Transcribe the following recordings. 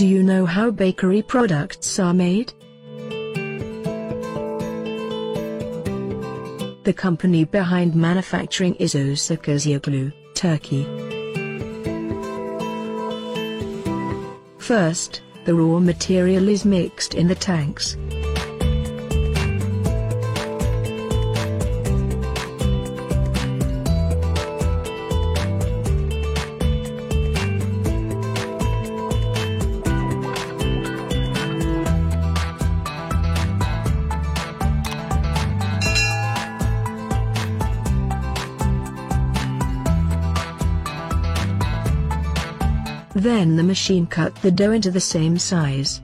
Do you know how bakery products are made? The company behind manufacturing is Özköseoğlu, Turkey. First, the raw material is mixed in the tanks. Then the machine cut the dough into the same size.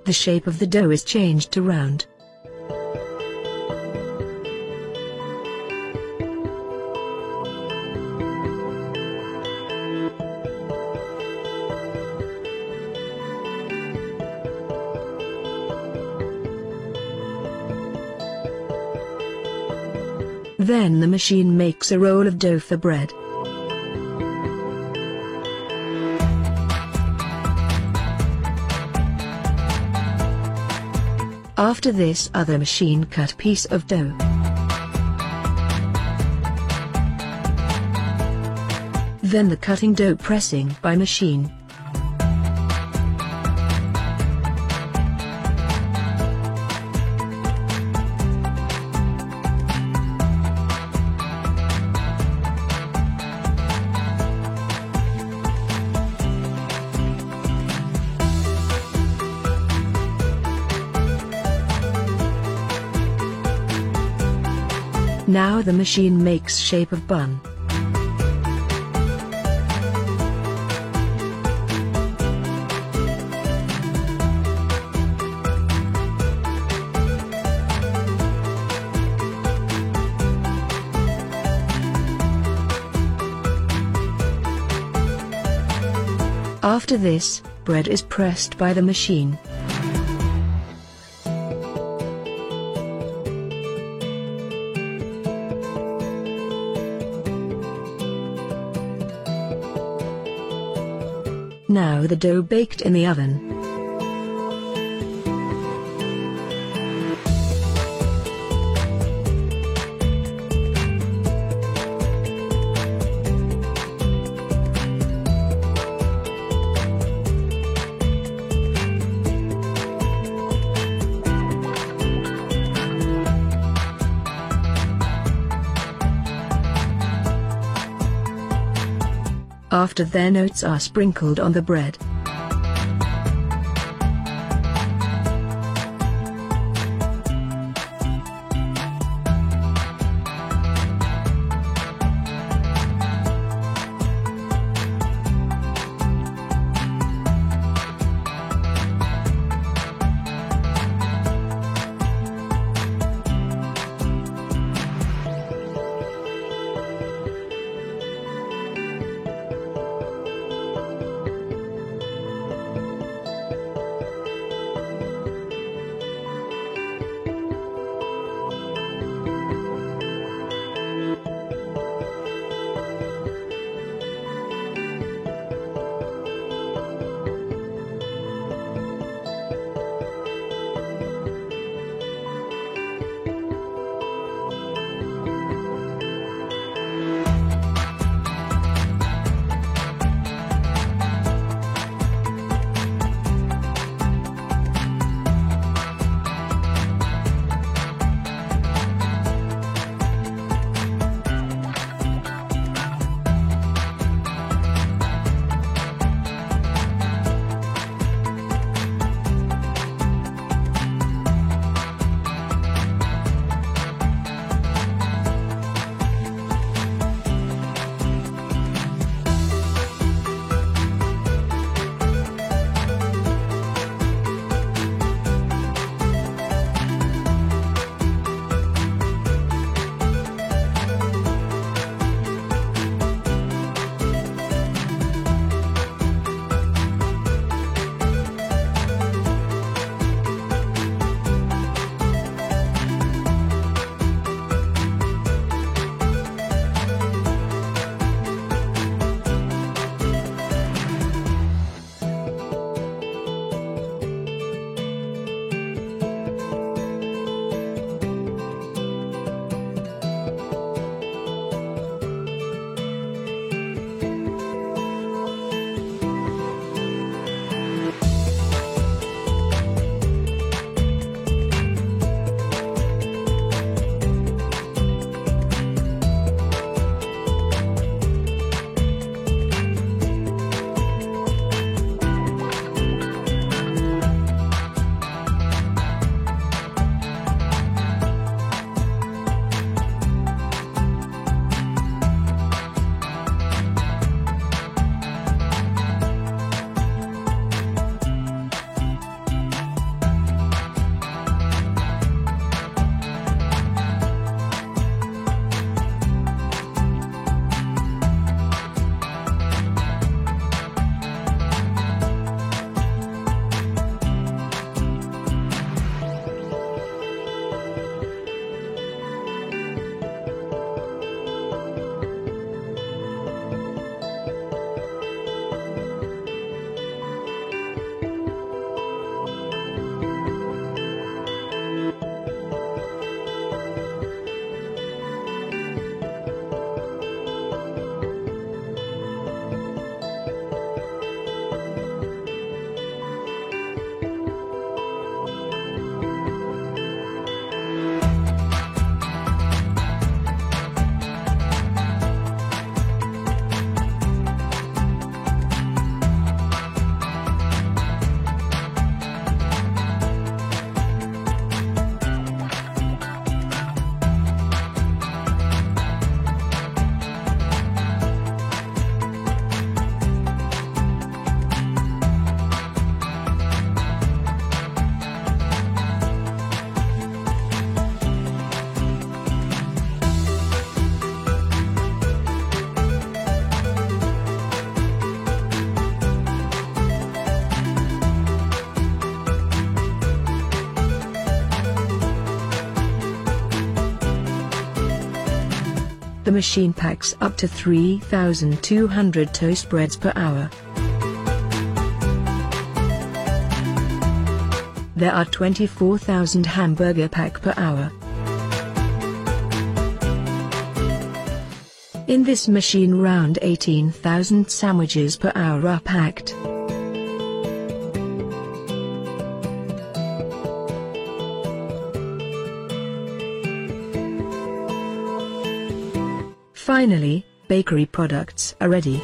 The shape of the dough is changed to round. Then the machine makes a roll of dough for bread. After this, other machine cut piece of dough. Then the cutting dough pressing by machine. Now the machine makes shape of bun. After this, bread is pressed by the machine. Now the dough baked in the oven. After their notes are sprinkled on the bread. The machine packs up to 3,200 toast breads per hour. There are 24,000 hamburger pack per hour. In this machine round 18,000 sandwiches per hour are packed. Finally, bakery products are ready.